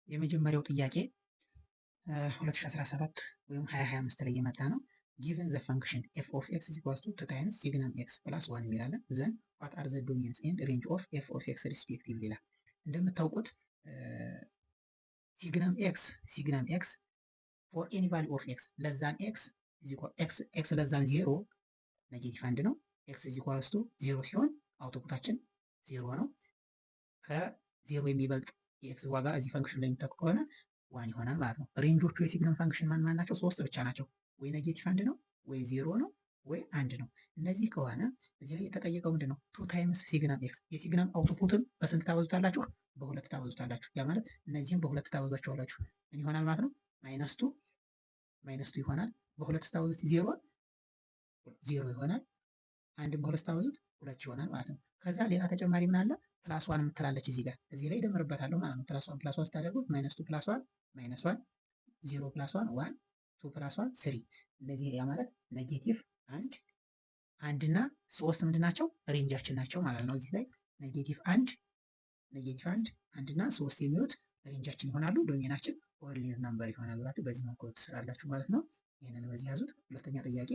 የመጀመሪያው ጥያቄ 2017 ወይም 2025 ላይ የመጣ ነው። ጊቨን ዘ ፈንክሽን ኤፍ ኦፍ ኤክስ ኢኳልስ ቱ 2 ታይምስ ሲግናም ኤክስ ፕላስ 1 የሚላለ ዘን ዋት አር ዘ ዶሜንስ ኤንድ ሬንጅ ኦፍ ኤፍ ኦፍ ኤክስ ሪስፔክቲቭሊ ይላል። እንደምታውቁት ሲግናም ኤክስ ፎር ኤኒ ቫልዩ ኦፍ ኤክስ ለዛን ኤክስ ለዛን 0 ኔጌቲቭ 1 ነው። ኤክስ ኢኳልስ ቱ 0 ሲሆን አውቶፑታችን 0 ነው። ከ0 የሚበልጥ የኤክስ ዋጋ እዚህ ፈንክሽን ላይ የሚተኩ ከሆነ ዋን ይሆናል ማለት ነው። ሬንጆቹ የሲግናም ፈንክሽን ማን ናቸው? ሶስት ብቻ ናቸው። ወይ ኔጌቲቭ 1 ነው፣ ወይ 0 ነው፣ ወይ 1 ነው። እነዚህ ከሆነ እዚህ ላይ የተጠየቀው ምንድን ነው? 2 ታይምስ ሲግናም ኤክስ። የሲግናም አውቶፑትን በስንት ታበዙታላችሁ? በሁለት ታበዙታላችሁ። ያ ማለት እነዚህም በሁለት ታበዟቸዋላችሁ። ምን ይሆናል ማለት ነው? ማይነስ ቱ ይሆናል። በሁለት ስታበዙት 0 ይሆናል። አንድም በሁለት ስታበዙት 2 ይሆናል ማለት ነው። ከዛ ሌላ ተጨማሪ ምን አለ? ፕላስ ዋን የምትላለች እዚህ ጋር እዚህ ላይ ደምርበታለሁ ማለት ነው። ፕላስ ዋን ስታደርጉት ማይነስ ቱ ፕላስ ዋን ማይነስ ዋን፣ 0 ፕላስ ዋን 1፣ 2 ፕላስ ዋን 3። እነዚህ ያ ማለት ኔጌቲቭ 1 እና 3 ምንድን ናቸው? ሬንጃችን ናቸው ማለት ነው። እዚህ ላይ ኔጌቲቭ 1 እና 3 የሚሉት ሬንጃችን ይሆናሉ። ዶሜናችን ኦድ ሪል ነምበር ይሆናል ብላችሁ በዚህ መልኩ ትሰራላችሁ ማለት ነው። ይህንን በዚህ ያዙት። ሁለተኛ ጥያቄ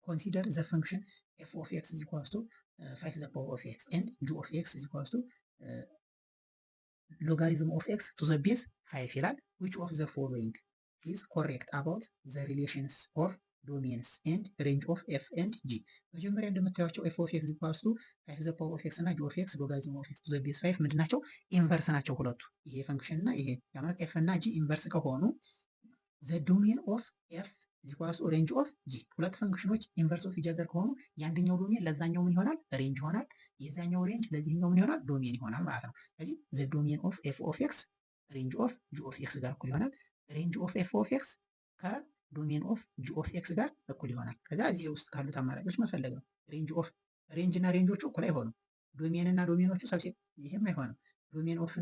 consider the function f of x is equals to 5 to the power of x and g of x is equals to logarithm of x to the base 5 ይላል። which of the following is correct about the relations of domains and range of f and g? መጀመሪያ እንደምታዩቸው f of x is equals to 5 to the power of x እና g of x logarithm of x to the base 5 ምንድን ናቸው? ኢንቨርስ ናቸው ሁለቱ። ይሄ ፈንክሽን እና ይሄ ማለት f እና g ኢንቨርስ ከሆኑ the domain of f ኢኳልስ ሬንጅ ኦፍ ጂ። ሁለት ፈንክሽኖች ኢንቨርስ ኦፍ ኢች አዘር ከሆኑ የአንደኛው ዶሜን ለዛኛው ምን ይሆናል? ሬንጅ ይሆናል። የዛኛው ሬንጅ ለዚህኛው ምን ይሆናል? ዶሜን ይሆናል ማለት ነው። ስለዚህ ዘ ዶሜን ኦፍ ኤፍ ኦፍ ኤክስ ሬንጅ ኦፍ ጂ ኦፍ ኤክስ ጋር እኩል ይሆናል። ሬንጅ ኦፍ ኤፍ ኦፍ ኤክስ ከዶሜን ኦፍ ጂ ኦፍ ኤክስ ጋር እኩል ይሆናል። ከዛ እዚህ ውስጥ ካሉት አማራጮች መፈለግ ነው። ሬንጅ እና ሬንጆቹ እኩል አይሆኑም። ዶሜን እና ዶሜኖቹ ሰብሴት፣ ይሄም አይሆንም። ዶሜን ኦፍ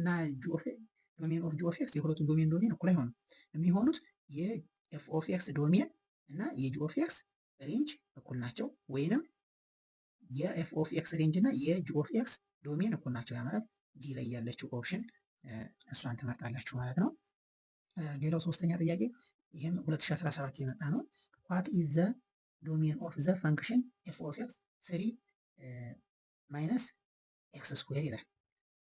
ጂ ኦፍ ኤክስ የሁለቱም ዶሜን እኩል አይሆኑም። የሚሆኑት የኤፍ ኦፍ ኤክስ ዶሜን እና የጂ ኦፍ ኤክስ ሬንጅ እኩል ናቸው፣ ወይንም የኤፍ ኦፍ ኤክስ ሬንጅ እና የጂ ኦፍ ኤክስ ዶሜን እኩል ናቸው። ያ ማለት ዲ ላይ ያለችው ኦፕሽን እሷን ትመርጣላችሁ ማለት ነው። ሌላው ሶስተኛ ጥያቄ ይህም 2017 የመጣ ነው። ዋት ኢዝ ዘ ዶሜን ኦፍ ዘ ፈንክሽን ኤፍ ኦፍ ኤክስ 3 ማይነስ ኤክስ ስኩዌር ይላል።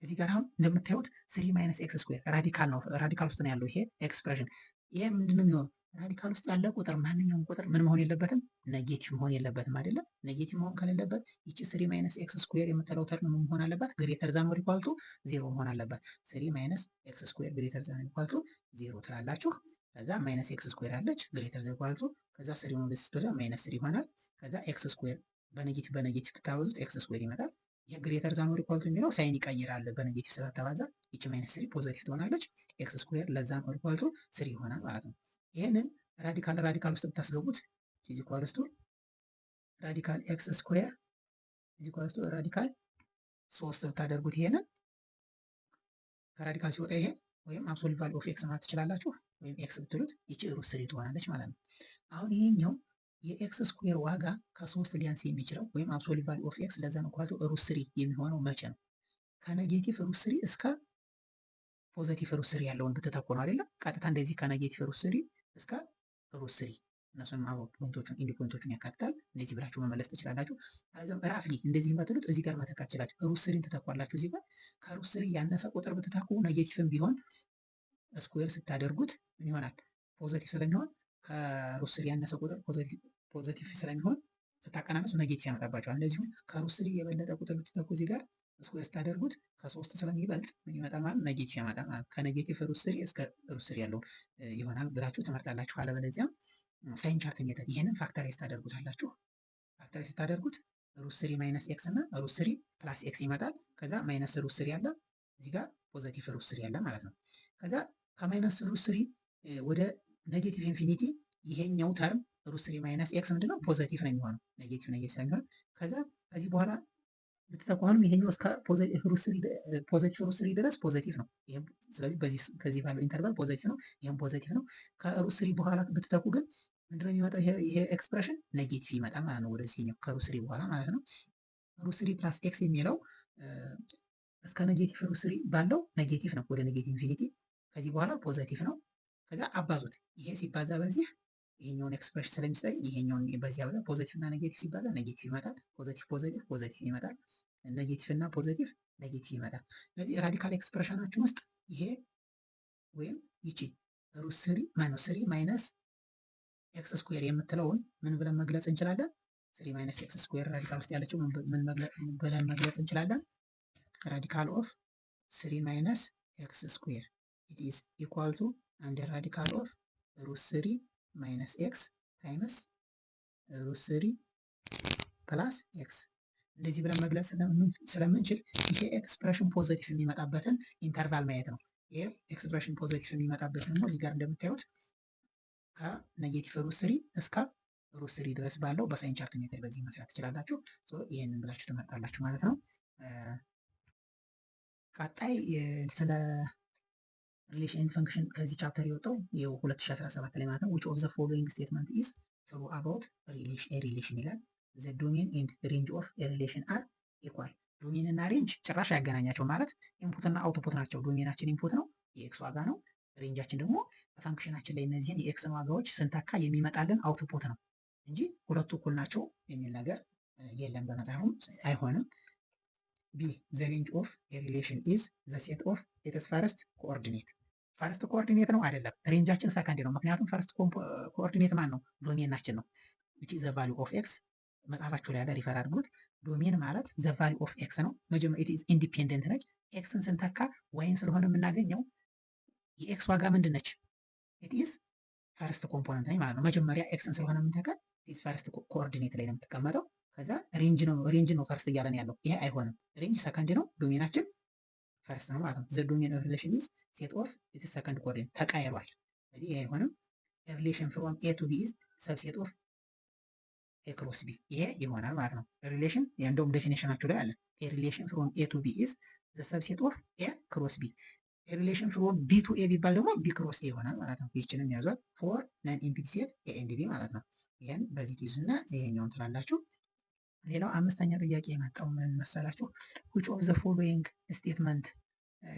እዚህ ጋር አሁን እንደምታዩት 3 ማይነስ ኤክስ ስኩዌር ራዲካል ነው። ራዲካል ውስጥ ነው ያለው ይሄ ኤክስፕሬሽን። ይሄ ምንድነው የሚሆነው? ራዲካል ውስጥ ያለ ቁጥር ማንኛውም ቁጥር ምን መሆን የለበትም? ኔጌቲቭ መሆን የለበትም አይደለም። ኔጌቲቭ መሆን ከሌለበት ይቺ 3 ማይነስ ኤክስ ስኩዌር የምትለው ተርም ምን መሆን አለባት? ግሬተር ዛን ኦር ኢኳል ቱ 0 መሆን አለባት። 3 ማይነስ ኤክስ ስኩዌር ግሬተር ዛን ኦር ኢኳል ቱ 0 ትላላችሁ። ከዛ ማይነስ ኤክስ ስኩዌር አለች ግሬተር ዛን ኢኳል ቱ፣ ከዛ 3 ነው ወደ ማይነስ 3 ይሆናል። ከዛ ኤክስ ስኩዌር በኔጌቲቭ ብታበዙት ኤክስ ስኩዌር ይመጣል። ይሄ ግሬተር ዛን ኦር ኢኳል ቱ የሚለው ሳይን ይቀይራል። በኔጌቲቭ ስለተባዛ ይቺ ማይነስ 3 ፖዚቲቭ ትሆናለች። ኤክስ ስኩዌር ለዛን ኦር ኢኳል ቱ 3 ይሆናል ማለት ነው። ይሄንን ራዲካል ውስጥ ብታስገቡት ኢዝ ኢኳልስ ቱ ራዲካል ኤክስ ስኩዌር ኢዝ ኢኳልስ ቱ ራዲካል 3 ብታደርጉት ይሄንን ከራዲካል ሲወጣ ይሄ ወይም አብሶሉት ቫልዩ ኦፍ ኤክስ ማለት ትችላላችሁ፣ ወይም ኤክስ ብትሉት ይቺ ሩት 3 ትሆናለች ማለት ነው። አሁን ይሄኛው የኤክስ ስኩዌር ዋጋ ከ3 ሊያንስ የሚችለው ወይም አብሶሉት ቫልዩ ኦፍ ኤክስ ለዛ ነው ኢኳል ቱ ሩት 3 የሚሆነው መቼ ነው? ከኔጌቲቭ ሩት 3 እስከ ፖዚቲቭ ሩት 3 ያለውን ብትተኩ ነው አይደለም። ቀጥታ እንደዚህ ከኔጌቲቭ ሩት 3 እስከ ሩት 3 እነሱን ፖይንቶቹን ኢንዲ ፖይንቶቹን ያካትታል። እንደዚህ ብላችሁ መመለስ ትችላላችሁ። አለዚያም ራፍሊ እንደዚህ መትሉት እዚህ ጋር መተካት ትችላላችሁ። ሩት 3ን ትተኳላችሁ። እዚህ ጋር ከሩት 3 ያነሰ ቁጥር ብትተኩ ኔጌቲቭም ቢሆን ስኩዌር ስታደርጉት ምን ይሆናል? ፖዚቲቭ ስለሚሆን ከሩት 3 ያነሰ ቁጥር ፖዚቲቭ ስለሚሆን ስታቀናነሱ ኔጌቲቭ ያመጣባቸዋል። እንደዚሁም ከሩት 3 የበለጠ ቁጥር ብትተኩ እዚህ ጋር ስኩዌር ስታደርጉት ከ3 ስለሚበልጥ ምን ይመጣል ማለት ኔጌቲቭ ያመጣል ማለት። ከኔጌቲቭ ሩት 3 እስከ ሩት 3 ያለውን ይሆናል ብላችሁ ትመርጣላችሁ። አለበለዚያም ሳይን ቻርት እንየት ይሄንን ፋክተራይዝ ታደርጉታላችሁ። ፋክተራይዝ ስታደርጉት ሩት 3 ማይነስ ኤክስ እና ሩት 3 ፕላስ ኤክስ ይመጣል። ከዛ ማይነስ ሩት 3 ያለ እዚህ ጋር ፖዚቲቭ ሩት 3 ያለ ማለት ነው። ከዛ ከማይነስ ሩት 3 ወደ ኔጌቲቭ ኢንፊኒቲ ይሄኛው ተርም ሩት 3 ማይነስ ኤክስ ምንድነው? ፖዚቲቭ ነው የሚሆነው ኔጌቲቭ ስለሚሆን ከዛ ከዚህ በኋላ ብትተቋም ይሄኛው እስከ ፖዚቲቭ ሩት 3 ድረስ ፖዚቲቭ ነው። ይሄም ስለዚህ ከዚህ ባለው ኢንተርቫል ፖዚቲቭ ነው፣ ይሄም ፖዚቲቭ ነው። ከሩት 3 በኋላ ብትተኩ ግን ምንድነው የሚመጣው? ይሄ ኤክስፕሬሽን ኔጌቲቭ ይመጣል ማለት ነው። ወደዚህኛው ከሩት 3 በኋላ ማለት ነው። ሩት 3 ፕላስ ኤክስ የሚለው እስከ ኔጌቲቭ ሩት 3 ባለው ኔጌቲቭ ነው፣ ወደ ኔጌቲቭ ኢንፊኒቲ ከዚህ በኋላ ፖዘቲቭ ነው። ከዛ አባዙት። ይሄ ሲባዛ በዚህ ይሄኛውን ኤክስፕሬሽን ስለሚሰጠኝ ይሄኛውን በዚህ አብለ ፖዘቲቭ እና ኔጌቲቭ ሲባዛ ኔጌቲቭ ይመጣል። ፖዘቲቭ ፖዘቲቭ ፖዘቲቭ ይመጣል። ኔጌቲቭ እና ፖዘቲቭ ኔጌቲቭ ይመጣል። ስለዚህ ራዲካል ኤክስፕሬሽናችን ውስጥ ይሄ ወይም ይቺ ሩት ስሪ ማይነስ ስሪ ማይነስ ኤክስ ስኩዌር የምትለውን ምን ብለን መግለጽ እንችላለን? ስሪ ማይነስ ኤክስ ስኩዌር ራዲካል ውስጥ ያለችው ምን ብለን መግለጽ እንችላለን? ራዲካል ኦፍ ስሪ ማይነስ ኤክስ ስኩዌር ኢት ኢዝ ኢኳል ቱ አንደር ራዲካል ኦፍ ሩት ስሪ ማይነስ ኤክስ ታይምስ ሩት ስሪ ፕላስ ኤክስ። እንደዚህ ብለን መግለጽ ስለምንችል ይሄ ኤክስፕሬሽን ፖዘቲቭ የሚመጣበትን ኢንተርቫል ማየት ነው። ይሄ ኤክስፕሬሽን ፖዘቲቭ የሚመጣበት ደግሞ እዚህ ጋር እንደምታዩት ከኔጌቲቭ ሩት ስሪ እስከ ሩት ስሪ ድረስ ባለው በሳይን ቻርት ሜተድ በዚህ መስራት ትችላላችሁ። ይህንን ብላችሁ ትመርጣላችሁ ማለት ነው። ቀጣይ ስለ ሪሌሽን ፈንክሽን ከዚህ ቻፕተር የወጣው ይኸው 2017 ላይ ማለት ነው። which of the following statement is true about a relation ይላል። the domain and range of a relation are equal። ዶሜን እና ሬንጅ ጭራሽ ያገናኛቸው ማለት ኢንፑት እና አውትፑት ናቸው። ዶሜናችን ኢንፑት ነው፣ የኤክስ ዋጋ ነው። ሬንጃችን ደግሞ በፋንክሽናችን ላይ እነዚህን የኤክስን ዋጋዎች ስንተካ የሚመጣልን አውትፑት ነው እንጂ ሁለቱ እኩል ናቸው የሚል ነገር የለም በመጽሐፉም አይሆንም። ቢ ዘ ሬንጅ ኦፍ ኤ ሪሌሽን ኢዝ ዘ ሴት ኦፍ ኢትስ ፈርስት ኮኦርዲኔት። ፈርስት ኮኦርዲኔት ነው አይደለም፣ ሬንጃችን ሰከንድ ነው። ምክንያቱም ፈርስት ኮኦርዲኔት ማን ነው? ዶሜናችን ነው። which is the value of x መጽሐፋችሁ ላይ ያለ ሪፈር አድርጉት። ዶሜን ማለት ዘ value of x ነው። መጀመሪያ ኢት ኢዝ ኢንዲፔንደንት ነች። ኤክስን ስንተካ ዋይን ስለሆነ የምናገኘው የኤክስ ዋጋ ምንድን ነች? ኢት ኢዝ ፈርስት ኮምፖነንት ነች ማለት ነው። መጀመሪያ ኤክስን ስለሆነ የምንተካ ኢዝ ፈርስት ኮኦርዲኔት ላይ ነው የምትቀመጠው። ከዛ ሬንጅ ነው ፈርስት እያለን ያለው። ይሄ አይሆንም። ሬንጅ ሰከንድ ነው፣ ዶሜናችን ፈርስት ነው ማለት ነው። ዘ ዶሜን ኦፍ ሪሌሽን ኢዝ ሴት ኦፍ ኢትስ ሰከንድ ኮኦርዲኔት ተቃይሯል። ስለዚህ ይሄ አይሆንም። ሪሌሽን ፍሮም ኤ ቱ ቢ ኢዝ ሰብሴት ኦፍ ኤ ክሮስ ቢ፣ ይሄ ይሆናል ማለት ነው። ሪሌሽን እንደውም ዴፊኒሽናችሁ ላይ አለ። ኤ ሪሌሽን ፍሮም ኤ ቱ ቢ ኢዝ ዘ ሰብሴት ኦፍ ኤ ክሮስ ቢ። ሪሌሽን ፍሮም ቢ ቱ ኤ ቢባል ደግሞ ቢ ክሮስ ኤ ይሆናል ማለት ነው። ይህችንም ያዟል። ፎር ናን ኢምፕሊድ ሴት ኤ ኤንድ ቢ ማለት ነው። ይሄን በዚህ ትይዙና ይሄኛውን ትላላችሁ። ሌላው አምስተኛ ጥያቄ የመጣው ምን መሰላችሁ? which of the following statement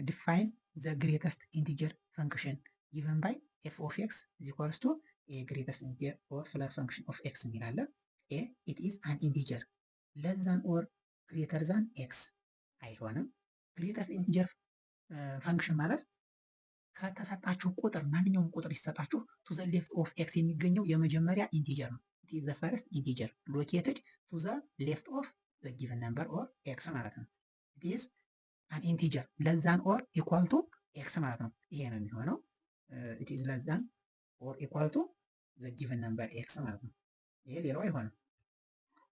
define the greatest integer function given by f of x is equals to a greatest integer or flat function of x የሚላለ a it is an integer less than or greater than x አይሆንም። greatest integer function ማለት ከተሰጣችሁ ቁጥር ማንኛውም ቁጥር ይሰጣችሁ to the left of x የሚገኘው የመጀመሪያ ኢንቲጀር ነው። it is the first integer located to the left of the given number or x ማለት ነው። it is an integer less than or equal to x ማለት ነው። ይሄ ነው የሚሆነው። it is less than or equal to the given number x ማለት ነው። ይሄ ሌላው አይሆንም።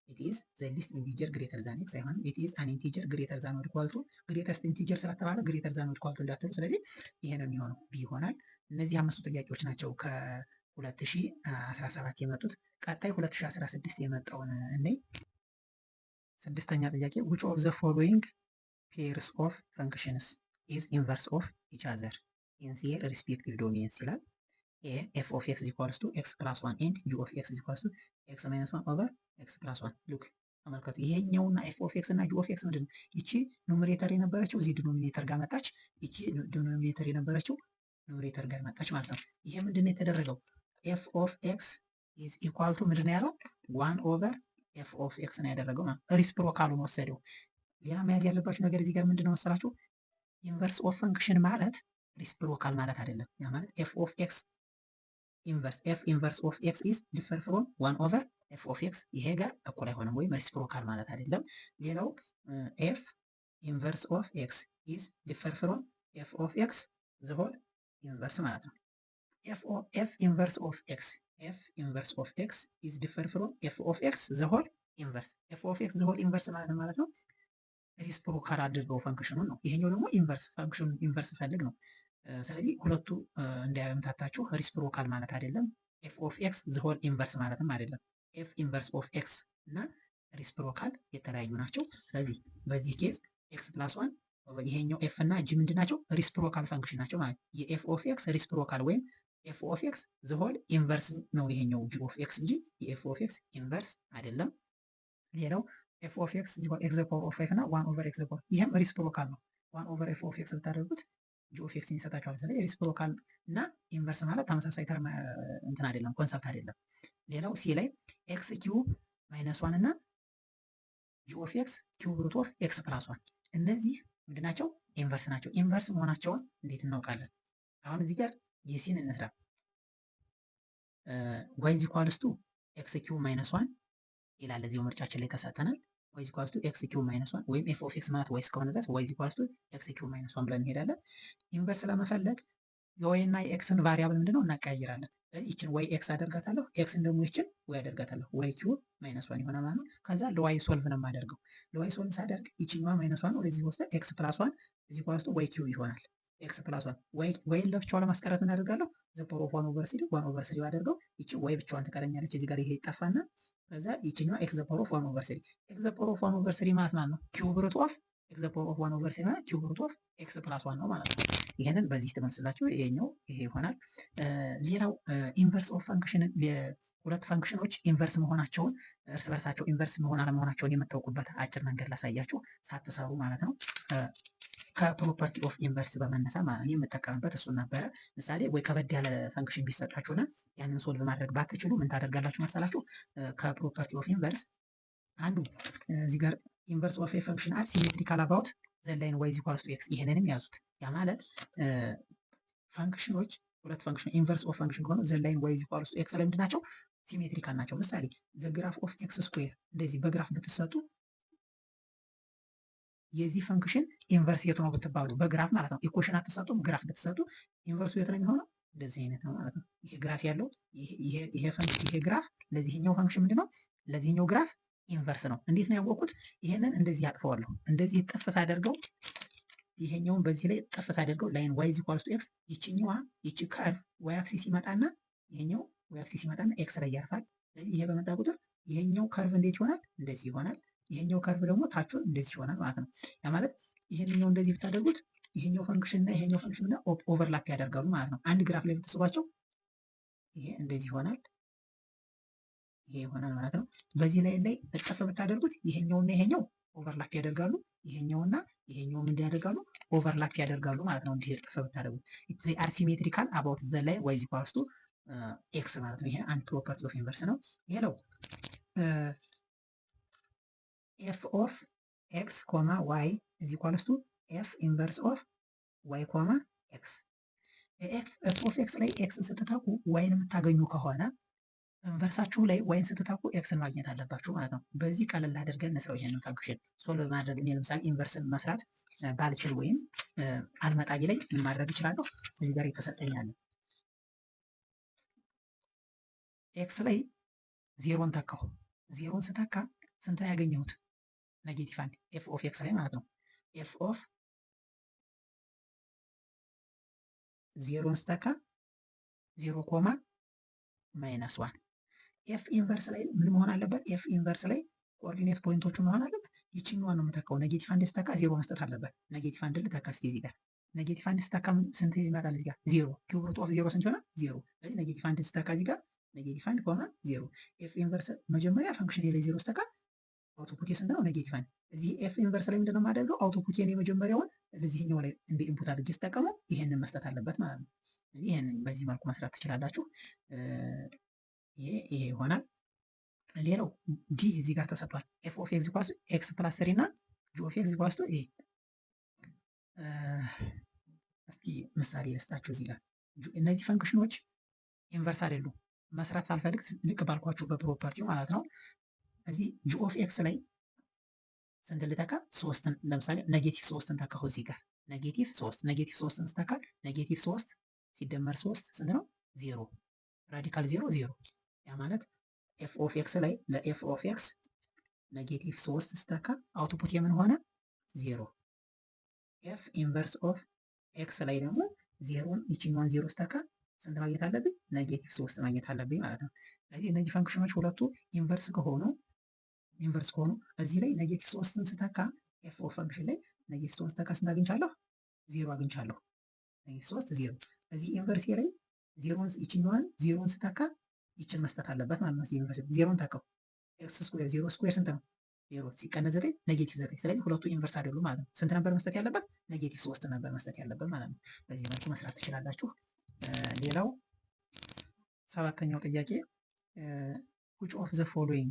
it is the least integer greater than x አይሆንም። it is an integer greater than or equal to greatest integer ስለተባለ greater than or equal to እንዳትሉ። ስለዚህ ይሄ ነው የሚሆነው፣ ቢ ይሆናል። እነዚህ አምስቱ ጥያቄዎች ናቸው ከ2017 የመጡት። ቀጣይ 2016 የመጣውን እንይ። ስድስተኛ ጥያቄ which of the following pairs of functions is inverse of each other in their respective domains ይላል። a f of x equals to x plus 1 and g of x equals to x minus 1 over x plus 1 ሉክ ተመልከቱ። ይሄኛውና f of x እና g of x ምንድን ነው? ይቺ ኑሜሬተር የነበረችው እዚህ ዲኖሚኔተር ጋር መጣች። ይቺ ዲኖሚኔተር የነበረችው ኑሜሬተር ጋር መጣች ማለት ነው። ይሄ ምንድን ነው የተደረገው? f of x is equal to ምንድን ነው ያለው? 1 over f of x ነው ያደረገው ማለት ነው። ሪስፕሮካሉን ወሰደው። ሌላ መያዝ ያለባችሁ ነገር እዚህ ጋር ምንድን ነው መሰላችሁ? ኢንቨርስ ኦፍ ፈንክሽን ማለት ሪስፕሮካል ማለት አይደለም። ያ ማለት f of x ኢንቨርስ f ኢንቨርስ ኦፍ x is differ from 1 over f of x ይሄ ጋር እኩል አይሆንም ወይም ሪስፕሮካል ማለት አይደለም። ሌላው f ኢንቨርስ ኦፍ x is differ from f of x the whole ኢንቨርስ ማለት ነው። f ኢንቨርስ ኦፍ x f ኢንቨርስ ኦፍ x is differ from f of x the whole ኢንቨርስ f of x the whole ኢንቨርስ ማለት ነው ሪስፕሮካል አድርገው ፈንክሽኑን ነው። ይሄኛው ደግሞ ኢንቨርስ ፈንክሽኑ ኢንቨርስ ፈልግ ነው። ስለዚህ ሁለቱ እንዳያምታታችሁ ሪስፕሮካል ማለት አይደለም። ኤፍ ኦፍ ኤክስ ዝሆል ኢንቨርስ ማለትም አይደለም። ኤፍ ኢንቨርስ ኦፍ ኤክስ እና ሪስፕሮካል የተለያዩ ናቸው። ስለዚህ በዚህ ኬዝ ኤክስ ፕላስ ዋን ይሄኛው ኤፍ እና ጂ ምንድን ናቸው? ሪስፕሮካል ፈንክሽን ናቸው ማለት የኤፍ ኦፍ ኤክስ ሪስፕሮካል ወይም ኤፍ ኦፍ ኤክስ ዝሆል ኢንቨርስ ነው ይሄኛው ጂ ኦፍ ኤክስ እንጂ የኤፍ ኦፍ ኤክስ ኢንቨርስ አይደለም። ሌላው ኤፍ ኦፍ ኤክስ ዝሆል ኤክስ ዘ ፓወር ኦፍ 5 እና 1 ኦቨር ኤክስ ዘ ፓወር ይሄም ሪስፕሮካል ነው። 1 ኦቨር ኤፍ ኦፍ ኤክስ ብታደርጉት ጂ ኦፍ ኤክስን ይሰጣችኋል። ስለዚህ ሪሲፕሮካል እና ኢንቨርስ ማለት ተመሳሳይ ተርም እንትን አይደለም፣ ኮንሰፕት አይደለም። ሌላው ሲ ላይ ኤክስ ኪዩብ ማይነስ ዋን እና ጂ ኦፍ ኤክስ ኪዩብ ሩት ኦፍ ኤክስ ፕላስ ዋን እነዚህ ምንድናቸው? ኢንቨርስ ናቸው። ኢንቨርስ መሆናቸውን እንዴት እናውቃለን? አሁን እዚህ ጋር የሲን እንስራ። ዋይ ኢዝ ኢኳልስ ቱ ኤክስ ኪዩብ ማይነስ ዋን ይላል እዚሁ ምርጫችን ላይ ተሰጥተናል። ዋይ ኢዝ ኢኳልስ ቱ ኤክስ ኪዩብ ማይነስ ዋን ወይም ኤፍ ኦፍ ኤክስ ማለት ዋይ እስከሆነ ድረስ ዋይ ኢዝ ኢኳልስ ቱ ኤክስ ኪዩብ ማይነስ ዋን ብለን እንሄዳለን። ኢንቨርስ ለመፈለግ የዋይ እና የኤክስን ቫሪያብል ምንድነው እናቀያይራለን። ስለዚህ ይችን ዋይ ኤክስ አደርጋታለሁ፣ ኤክስን ደግሞ ይችን ዋይ አደርጋታለሁ። ዋይ ኪዩብ ማይነስ ዋን ይሆናል ማለት ነው። ከዛ ለዋይ ሶልቭ ነው የማደርገው። ለዋይ ሶልቭ ሳደርግ ይችኛዋ ማይነስ ዋን ወደዚህ ወስደ ኤክስ ፕላስ ዋን ኢዝ ኢኳልስ ቱ ዋይ ኪዩብ ይሆናል። ኤክስ ፕላስ ዋን ዋይን ለብቻዋ ለማስቀረት ምን አደርጋለሁ? ዘ ፓወር ኦፍ ዋን ኦቨር ስሪ አደርገው። ይቺ ዋይ ብቻዋን ትቀረኛለች። እዚህ ጋር ይሄ ይጠፋና ከዛ ይችኛዋ ኤክስ ዘ ፓወር ኦፍ ዋን ኦቨር ስሪ ኤክስ ዘ ፓወር ኦፍ ዋን ኦቨር ስሪ ማለት ነው ኪዩብ ሩት ኦፍ ኤክስ ዘ ፓወር ኦፍ ዋን ኦቨር ስሪ ማለት ኪዩብ ሩት ኦፍ ኤክስ ፕላስ ዋን ነው ማለት ነው። ይሄንን በዚህ ትመልስላችሁ። ይሄኛው ይሄ ይሆናል። ሌላው ኢንቨርስ ኦፍ ፈንክሽን ሁለት ፈንክሽኖች ኢንቨርስ መሆናቸውን እርስ በርሳቸው ኢንቨርስ መሆን አለመሆናቸውን የምታውቁበት አጭር መንገድ ላሳያችሁ ሳትሰሩ ማለት ነው። ከፕሮፐርቲ ኦፍ ኢንቨርስ በመነሳ እኔ የምጠቀምበት እሱን ነበረ። ምሳሌ ወይ ከበድ ያለ ፈንክሽን ቢሰጣችሁና ያንን ሶልቭ ማድረግ ባትችሉ ምን ታደርጋላችሁ መሰላችሁ? ከፕሮፐርቲ ኦፍ ኢንቨርስ አንዱ እዚህ ጋር ኢንቨርስ ኦፍ ኤ ፈንክሽን አር ሲሜትሪካል አባውት ዘ ላይን ዋይ ኢዝ ኢኳልስ ቱ ኤክስ። ይሄንንም ያዙት። ያ ማለት ፈንክሽኖች ሁለት ፈንክሽን ኢንቨርስ ኦፍ ፈንክሽን ከሆነ ዘ ላይን ዋይ ኢዝ ኢኳልስ ቱ ኤክስ ላይ ምንድን ናቸው? ሲሜትሪካል ናቸው። ምሳሌ ዘ ግራፍ ኦፍ ኤክስ ስኩዌር እንደዚህ በግራፍ ብትሰጡ የዚህ ፈንክሽን ኢንቨርስ የቱ ነው ብትባሉ በግራፍ ማለት ነው። ኢኩዌሽን አትሰጡም፣ ግራፍ ብትሰጡ ኢንቨርሱ የት ነው የሚሆነው? እንደዚህ አይነት ነው ማለት ነው። ይሄ ግራፍ ያለው ይሄ ግራፍ ለዚህኛው ፈንክሽን ምንድነው? ለዚህኛው ግራፍ ኢንቨርስ ነው። እንዴት ነው ያወቅኩት? ይሄንን እንደዚህ አጥፈዋለሁ። እንደዚህ ጥፍስ አደርገው ይሄኛውን በዚህ ላይ ጥፍስ አደርገው ላይን ዋይ ኢዝ ኢኳልስ ቱ ኤክስ ይቺኛዋ ይቺ ከርቭ ዋይ አክሲስ ይመጣና ይሄኛው ዋይ አክሲስ ይመጣና ኤክስ ላይ ያርፋል። ስለዚህ ይሄ በመጣ ቁጥር ይሄኛው ከርቭ እንዴት ይሆናል? እንደዚህ ይሆናል። ይሄኛው ከርቭ ደግሞ ታቹን እንደዚህ ይሆናል ማለት ነው። ያ ማለት ይሄንኛው እንደዚህ ብታደርጉት ይሄኛው ፈንክሽን እና ይሄኛው ፈንክሽን እና ኦቨርላፕ ያደርጋሉ ማለት ነው። አንድ ግራፍ ላይ ብትስቧቸው ይሄ እንደዚህ ይሆናል፣ ይሄ ይሆናል ማለት ነው። በዚህ ላይ እጥፍ ብታደርጉት ይሄኛውና ይሄኛው ኦቨርላፕ ያደርጋሉ፣ ይሄኛውና ይሄኛው ምን ያደርጋሉ? ኦቨርላፕ ያደርጋሉ ማለት ነው። እንዲህ እጥፍ ብታደርጉት they are symmetrical about the line y is equals to x ማለት ነው። ይሄ አንድ ፕሮፐርቲ ኦፍ ኢንቨርስ ነው። ሌላው ኤፍ ኦፍ ኤክስ ኮማ ዋይ ኢዝ ኢኳልስ ቱ ኤፍ ኢንቨርስ ኦፍ ዋይ ኮማ ኤክስ። ኤፍ ኦፍ ኤክስ ላይ ኤክስን ስትተኩ ዋይን የምታገኙ ከሆነ ኢንቨርሳችሁ ላይ ዋይን ስትተኩ ኤክስን ማግኘት አለባችሁ ማለት ነው። በዚህ ቀለል አድርገን እንስራው። ይሄንን ፈንክሽን ሶልቭ ማድረግ እኔ ለምሳሌ ኢንቨርስን መስራት ባልችል ወይም አልመጣ ቢለኝ ምን ማድረግ እችላለሁ? እዚህ ጋር የተሰጠኛል ኤክስ ላይ ዜሮን ተካሁ። ዜሮን ስተካ ስንት ነው ያገኘሁት? ኔጌቲቭ አንድ ኤፍ ኦፍ ኤክስ ላይ ማለት ነው። ኤፍ ኦፍ ዜሮን ስተካ 0 ማይነስ ዋን። ኤፍ ኢንቨርስ ላይ ምን መሆን አለበት? ኤፍ ኢንቨርስ ላይ ኮኦርዲኔት ፖይንቶቹ መሆን አለበት። ይችኛዋን ነው የምተካው። ኔጌቲቭ አንድ ስተካ 0 መስጠት አለበት። ኔጌቲቭ አንድ ልተካ እስኪ እዚህ ጋር ኔጌቲቭ አንድ ስተካ ስንት ይመጣል? እዚህ ጋር 0 ኪዩብ ሩት ኦፍ 0 ስንት ይሆናል? 0። ስለዚህ ኔጌቲቭ አንድ ስተካ እዚህ ጋር ኔጌቲቭ አንድ ኮማ 0። ኤፍ ኢንቨርስ መጀመሪያ ፈንክሽን ላይ 0 ስተካ አውቶፑት ስንት ነው? ኔጌቲቭ አንድ። እዚህ ኤፍ ኢንቨርስ ላይ ምንድነው የማደርገው? አውቶፑት የመጀመሪያውን ለዚህኛው ላይ እንደ ኢንፑት አድርጌ ስጠቀመው ይሄንን መስጠት አለበት ማለት ነው። ስለዚህ ይሄንን በዚህ መልኩ መስራት ትችላላችሁ። ይሄ ይሆናል። ሌላው ዲ እዚህ ጋር ተሰጥቷል። ኤፍ ኦፍ ኤክስ ኢኳልስ ኤክስ ፕላስ 3 እና ጂ ኦፍ ኤክስ ኢኳልስ ቱ ኤ። እስኪ ምሳሌ ልስጣችሁ እዚህ ጋር እነዚህ ፈንክሽኖች ኢንቨርስ አይደሉም። መስራት ሳልፈልግ ልክ ባልኳችሁ በፕሮፐርቲው ማለት ነው። እዚህ ጂ ኦፍ ኤክስ ላይ ስንት ልተካ? 3ን ለምሳሌ ኔጌቲቭ 3ን ተካሁ እዚህ ጋር ኔጌቲቭ 3ን ስተካ ኔጌቲቭ 3 ሲደመር 3 ስንት ነው? 0 ራዲካል 0 0። ያ ማለት ኤፍ ኦፍ ኤክስ ላይ ለኤፍ ኦፍ ኤክስ ኔጌቲቭ 3 ስተካ አውትፑት የምን ሆነ? 0። ኤፍ ኢንቨርስ ኦፍ ኤክስ ላይ ደግሞ 0ን ይችኛዋን 0 ስተካ ስንት ማግኘት አለብኝ? ኔጌቲቭ 3 ማግኘት አለብኝ ማለት ነው። ስለዚህ እነዚህ ፈንክሽኖች ሁለቱ ኢንቨርስ ከሆኑ እዚህ ላይ ኔጌቲቭ 3ን ስተካ ኤፍ ኦፍ ፈንክሽን ላይ ኔጌቲቭ 3 ስተካ ስንት አግኝቻለሁ? 0 አግኝቻለሁ። ኔጌቲቭ 3 0። እዚህ ኢንቨርስ ላይ ይችኛዋን 0ን ስተካ ይችን መስጠት አለበት ማለት ነው። ኢንቨርስ 0ን ተካው ኤክስ ስኩዌር 0 ስኩዌር ስንት ነው? 0 ሲቀነስ 9 ኔጌቲቭ 9። ስለዚህ ሁለቱ ኢንቨርስ አይደሉም ማለት ነው። ስንት ነበር መስጠት ያለበት? ኔጌቲቭ 3 ነበር መስጠት ያለበት ማለት ነው። በዚህ መልኩ መስራት ትችላላችሁ። ሌላው ሰባተኛው ጥያቄ which of the following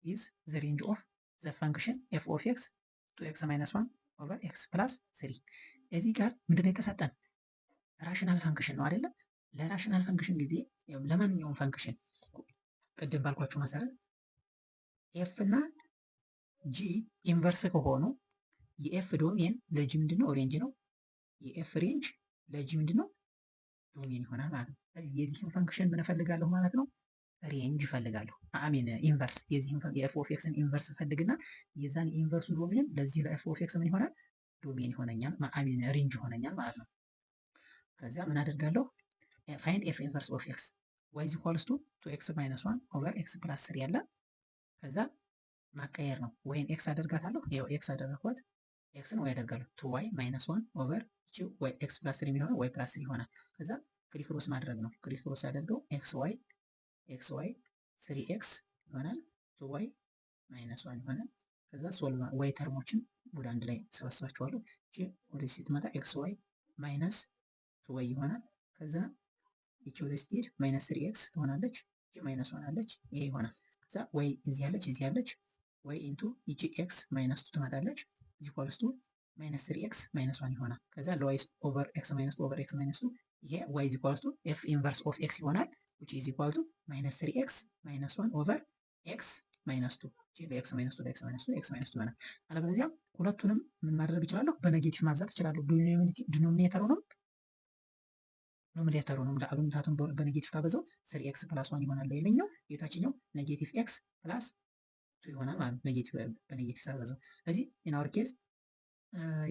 is the range of the function f of x to x minus 1 over x plus 3። እዚህ ጋር ምንድነው የተሰጠን? ራሽናል ፈንክሽን ነው አይደለ? ለራሽናል ፈንክሽን ጊዜ ለማንኛውም ፈንክሽን ቅድም ባልኳችሁ መሰረት ኤፍ እና ጂ ኢንቨርስ ከሆኑ የኤፍ ዶሜን ለጂ ምንድነው? ሬንጅ ነው። የኤፍ ሬንጅ ለጂ ምንድነው? ዶሜን ይሆናል ማለት ነው። ስለዚህ የዚህን ፈንክሽን ምን እፈልጋለሁ ማለት ነው? ሬንጅ እፈልጋለሁ። አሚን ኢንቨርስ የዚህን የኤፍ ኦፍ ኤክስን ኢንቨርስ እፈልግና የዛን ኢንቨርሱ ዶሜን ለዚህ ለኤፍ ኦፍ ኤክስ ምን ይሆናል? ዶሜን ይሆነኛል። አሚን ሬንጅ ይሆነኛል ማለት ነው። ከዚያ ምን አደርጋለሁ? ፋይንድ ኤፍ ኢንቨርስ ኦፍ ኤክስ ዋይ ኢዝ ኢኳልስ ቱ ኤክስ ማይነስ 1 ኦቨር ኤክስ ፕላስ 3 ያለ ከዛ ማቀየር ነው። ወይን ኤክስ አደርጋታለሁ። ይኸው ኤክስ አደረኳት። ኤክስን ዋይ አደርጋለሁ። ቱ ዋይ ማይነስ 1 ኦቨር ዋይ ኤክስ ፕላስ 3 የሚሆነው ዋይ ፕላስ 3 ይሆናል። ከዛ ክሪስ ክሮስ ማድረግ ነው። ክሪስ ክሮስ አደርገው ኤክስ ዋይ 3x ይሆናል። ቱ ዋይ ማይነስ 1 ይሆናል። ከዛ ሶልቭ ዋይ ተርሞችን ወደ አንድ ላይ ሰበስባቸዋለሁ። እቺ ወደ ስትመጣ ኤክስ ዋይ ማይነስ 2 ዋይ ይሆናል። ከዛ እቺ ወደ ስትሄድ ማይነስ 3x ትሆናለች። እቺ ማይነስ 1 አለች። ይሄ ይሆናል። ከዛ ዋይ እዚህ ያለች ዋይ ኢንቱ እቺ ኤክስ ማይነስ 2 ትመጣለች። ኢኳልስ ቱ ማይነስ 3x ማይነስ 1 ይሆናል። ከዛ ለዋይ ኦቨር ኤክስ ማይነስ 2 ኦቨር ኤክስ ማይነስ 2 ይሄ ዋይ ኢኳልስ ቱ ኤፍ ኢንቨርስ ኦፍ ኤክስ ይሆናል። which is equal to minus 3x minus 1 over x minus 2 ለx minus 2 ለx minus 2 x minus 2 ይሆናል። አለበለዚያ ሁለቱንም ምን ማድረግ እችላለሁ? በኔጌቲቭ ማብዛት እችላለሁ። ዲኖሚኔተሩንም ኖሚኔተሩንም ለአሉምታቱን በኔጌቲቭ ካበዛው 3x ፕላስ 1 ይሆናል። ለሌላኛው የታችኛው ኔጌቲቭ x ፕላስ 2 ይሆናል ማለት ነው። ኔጌቲቭ በኔጌቲቭ ሳበዛው። ስለዚህ in our case